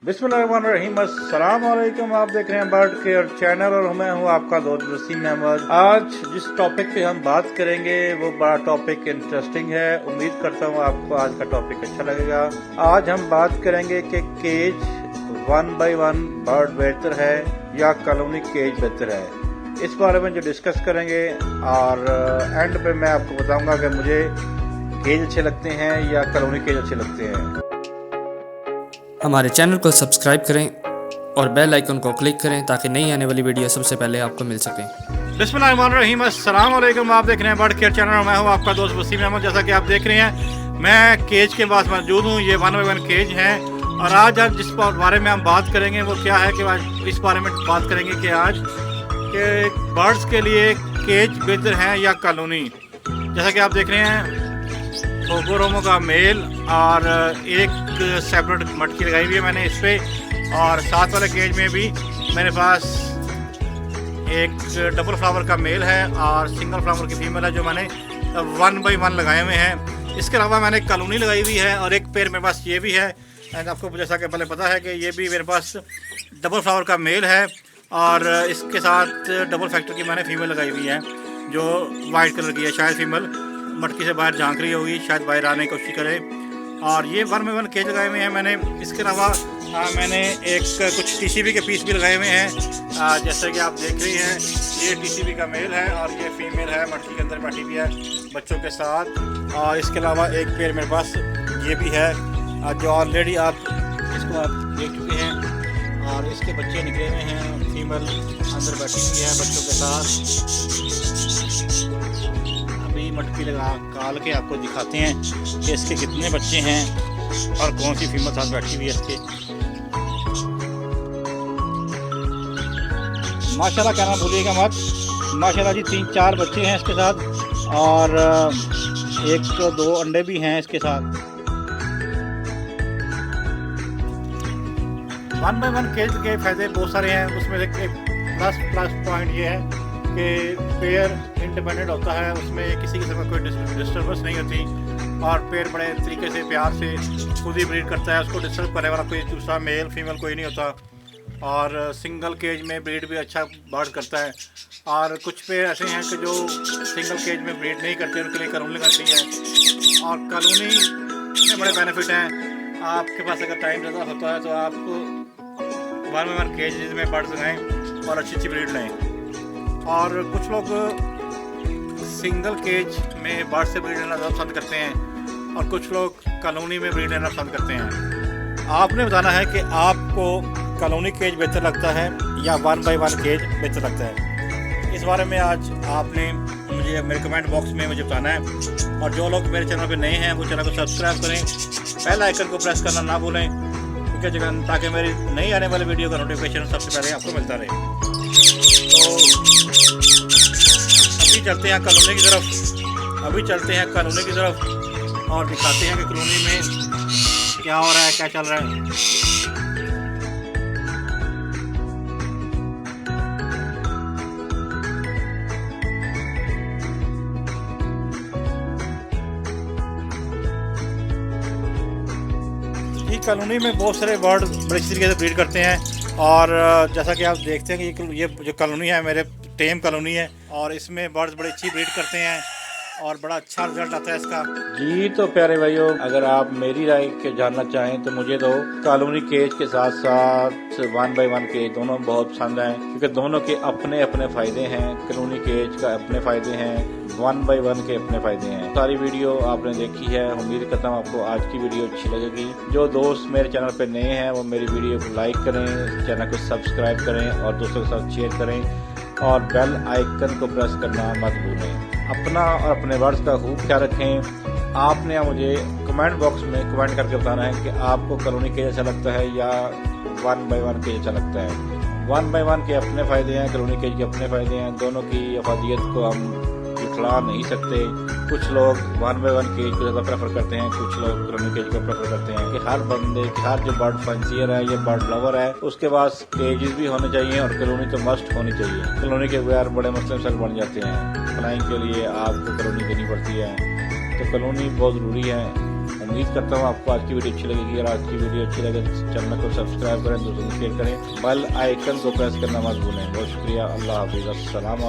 बिस्मिल्लाहिर्रहमानिर्रहीम, अस्सलाम वालेकुम। आप देख रहे हैं बर्ड केयर चैनल और मैं हूं आपका दोस्त वसीम अहमद। आज जिस टॉपिक पे हम बात करेंगे वो बड़ा टॉपिक इंटरेस्टिंग है। उम्मीद करता हूं आपको आज का टॉपिक अच्छा लगेगा। आज हम बात करेंगे कि केज 1 by 1 बर्ड बेहतर है या कॉलोनी केज बेहतर है। इस बारे में जो डिस्कस करेंगे और एंड पे मैं आपको बताऊंगा कि मुझे केज अच्छे लगते हैं या कॉलोनी केज अच्छे लगते हैं। हमारे चैनल को सब्सक्राइब करें और बेल आइकन को क्लिक करें ताकि नई आने वाली वीडियो सबसे पहले आपको मिल सके। बिस्मिल्लाहिर्रहमानिर्रहीम, अस्सलाम वालेकुम। आप देख रहे हैं बर्ड केयर चैनल और मैं हूं आपका दोस्त वसीम अहमद। जैसा कि आप देख रहे हैं मैं केज के पास मौजूद हूं। ये 1 by 1 केज है और आज जिस बारे में हम बात करेंगे वो क्या है कि आज इस बारे में बात करेंगे कि आज के बर्ड्स के लिए केज बेहतर है या कॉलोनी। जैसा कि आप देख रहे हैं फोगोरोमो का मेल और एक सेपरेट मटकी लगाई हुई है मैंने इस पर, और साथ वाले केज में भी मेरे पास एक डबल फ्लावर का मेल है और सिंगल फ्लावर की फीमेल है जो मैंने 1 by 1 लगाए हुए हैं। इसके अलावा मैंने कॉलोनी लगाई हुई है और एक पेयर मेरे पास ये भी है। एंड आपको जैसा कि पहले पता है कि ये भी मेरे पास डबल फ्लावर का मेल है और इसके साथ डबल फैक्टर की मैंने फीमेल लगाई हुई है जो वाइट कलर की है। शायद फीमेल मटकी से बाहर झांक रही होगी, शायद बाहर आने की कोशिश करे। और ये 1 by 1 केज लगाए हुए हैं मैंने। इसके अलावा मैंने कुछ टीसीबी के पीस भी लगाए हुए हैं। जैसे कि आप देख रहे हैं ये टीसीबी का मेल है और ये फीमेल है, मटकी के अंदर बैठी हुई है बच्चों के साथ। और इसके अलावा एक पेयर मेरे पास ये भी है जो ऑलरेडी आप देख चुके हैं और इसके बच्चे निकले हुए हैं। फीमेल अंदर बैठी हुई है बच्चों के साथ। अभी मटकी लगा काल के आपको दिखाते हैं कि इसके कितने बच्चे हैं और कौन सी फीमेल साथ बैठी हुई है इसके। माशाल्लाह कहना भूलिएगा मत। माशाल्लाह जी 3-4 बच्चे हैं इसके साथ और 1-2 अंडे भी हैं इसके साथ। 1 by 1 केज के फ़ायदे बहुत सारे हैं। उसमें से एक प्लस पॉइंट ये है कि पेयर इंडिपेंडेंट होता है, उसमें किसी किस्म का कोई डिस्टर्बेंस नहीं होती और पेयर बड़े तरीके से प्यार से खुद ही ब्रीड करता है। उसको डिस्टर्ब करने वाला कोई दूसरा मेल फीमेल कोई नहीं होता। और सिंगल केज में ब्रीड भी अच्छा बर्ड करता है। और कुछ पेयर ऐसे हैं कि जो सिंगल केज में ब्रीड नहीं करते, उनके लिए कॉलोनी करती है। और कॉलोनी में बड़े बेनिफिट हैं। आपके पास अगर टाइम ज़्यादा होता है तो आप 1 by 1 केज में बर्ड्स लगाएँ और अच्छी ब्रीड लें। और कुछ लोग सिंगल केज में बर्ड से ब्रीड लेना ज़्यादा पसंद करते हैं और कुछ लोग कॉलोनी में ब्रीड लेना पसंद करते हैं। आपने बताना है कि आपको कॉलोनी केज बेहतर लगता है या 1 by 1 केज बेहतर लगता है। इस बारे में आज आपने मुझे मेरे कमेंट बॉक्स में मुझे बताना है। और जो लोग मेरे चैनल पर नए हैं वो चैनल को सब्सक्राइब करें, बेल आइकन को प्रेस करना ना भूलें ताकि मेरी नई आने वाली वीडियो का नोटिफिकेशन सबसे पहले आपको मिलता रहे। तो अभी चलते हैं कॉलोनी की तरफ और दिखाते हैं कि कॉलोनी में क्या हो रहा है, क्या चल रहा है। कॉलोनी में बहुत सारे बर्ड बड़े तरीके से ब्रीड करते हैं और जैसा कि आप देखते हैं कि ये जो कॉलोनी है मेरे टेम कॉलोनी है और इसमें बर्ड्स बड़ी अच्छी ब्रीड करते हैं और बड़ा अच्छा रिजल्ट आता है इसका। जी तो प्यारे भाइयों, अगर आप मेरी राय के जानना चाहें तो मुझे तो कॉलोनी केज के साथ साथ 1 by 1 केज दोनों बहुत पसंद हैं क्योंकि दोनों के अपने अपने फ़ायदे हैं। कॉलोनी केज का अपने फ़ायदे हैं, 1 by 1 के अपने फ़ायदे हैं। सारी वीडियो आपने देखी है, उम्मीद करता हूँ आपको आज की वीडियो अच्छी लगेगी। जो दोस्त मेरे चैनल पर नए हैं वो मेरी वीडियो को लाइक करें, चैनल को सब्सक्राइब करें और दोस्तों के साथ शेयर करें और बेल आइकन को प्रेस करना मत भूलें। अपना और अपने बर्ड्स का खूब ख्याल रखें। आपने मुझे कमेंट बॉक्स में कमेंट करके बताना है कि आपको कॉलोनी केज अच्छा लगता है या 1 by 1 केज अच्छा लगता है। 1 by 1 के अपने फ़ायदे हैं, कॉलोनी केज के अपने फ़ायदे हैं। दोनों की अफादियत को हम जुटला नहीं सकते। कुछ लोग 1 by 1 केज को ज़्यादा प्रेफर करते हैं, कुछ लोग कॉलोनी केज को प्रेफर करते हैं। कि हर बंदे हर जो बर्ड फैंसियर है या बर्ड लवर है उसके पास केजेस भी होने चाहिए और कॉलोनी तो मस्ट होनी चाहिए। कॉलोनी के बगैर बड़े मसले बन जाते हैं। फ्लाइंग के लिए आपको कॉलोनी देनी पड़ती है तो कॉलोनी बहुत ज़रूरी है। उम्मीद करता हूँ आपको आज की वीडियो अच्छी लगेगी। और आज की वीडियो अच्छी लगे तो चैनल को सब्सक्राइब करें, दोस्तों को शेयर करें, बेल आइकन को प्रेस करना मत भूलें। बहुत शुक्रिया। अल्लाह हाफिज़। अस्सलाम वालेकुम।